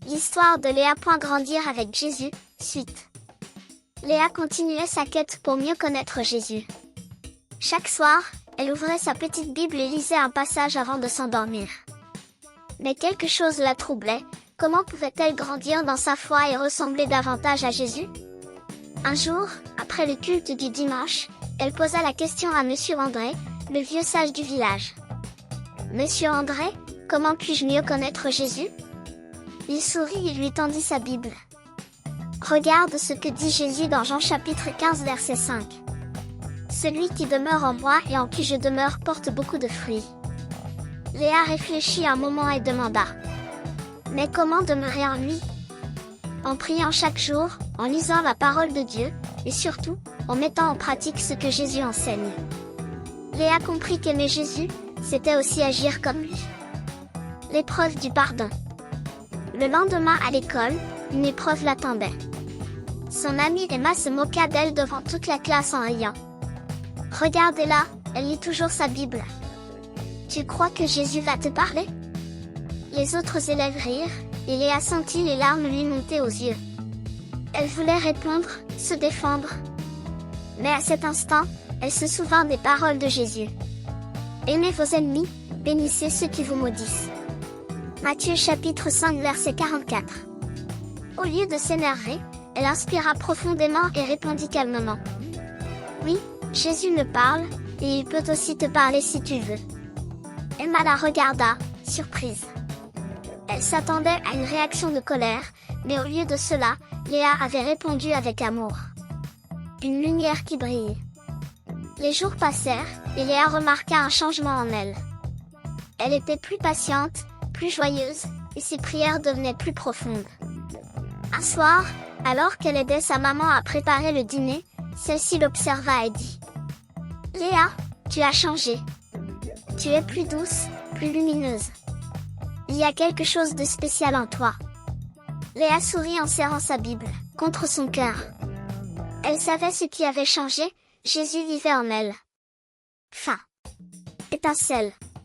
L'histoire de Léa. Grandir avec Jésus, suite. Léa continuait sa quête pour mieux connaître Jésus. Chaque soir, elle ouvrait sa petite Bible et lisait un passage avant de s'endormir. Mais quelque chose la troublait. Comment pouvait-elle grandir dans sa foi et ressembler davantage à Jésus? Un jour, après le culte du dimanche, elle posa la question à Monsieur André, le vieux sage du village. « Monsieur André, comment puis-je mieux connaître Jésus ?» Il sourit et lui tendit sa Bible. « Regarde ce que dit Jésus dans Jean chapitre 15 verset 5. « Celui qui demeure en moi et en qui je demeure porte beaucoup de fruits. » Léa réfléchit un moment et demanda. « Mais comment demeurer en lui ?» En priant chaque jour, en lisant la parole de Dieu, et surtout, en mettant en pratique ce que Jésus enseigne. Léa comprit qu'aimer Jésus, c'était aussi agir comme lui. L'épreuve du pardon. Le lendemain à l'école, une épreuve l'attendait. Son amie Emma se moqua d'elle devant toute la classe en riant. « Regardez-la, elle lit toujours sa Bible. Tu crois que Jésus va te parler ?» Les autres élèves rirent, et Léa sentit les larmes lui monter aux yeux. Elle voulait répondre, se défendre. Mais à cet instant, elle se souvint des paroles de Jésus. « Aimez vos ennemis, bénissez ceux qui vous maudissent. » Matthieu chapitre 5 verset 44. Au lieu de s'énerver, elle inspira profondément et répondit calmement. « Oui, Jésus me parle, et il peut aussi te parler si tu veux. » Emma la regarda, surprise. Elle s'attendait à une réaction de colère, mais au lieu de cela, Léa avait répondu avec amour. Une lumière qui brille. Les jours passèrent, et Léa remarqua un changement en elle. Elle était plus patiente, plus joyeuse, et ses prières devenaient plus profondes. Un soir, alors qu'elle aidait sa maman à préparer le dîner, celle-ci l'observa et dit « Léa, tu as changé. Tu es plus douce, plus lumineuse. Il y a quelque chose de spécial en toi. » Léa sourit en serrant sa Bible, contre son cœur. Elle savait ce qui avait changé, Jésus vivait en elle. Fin. Étincelle.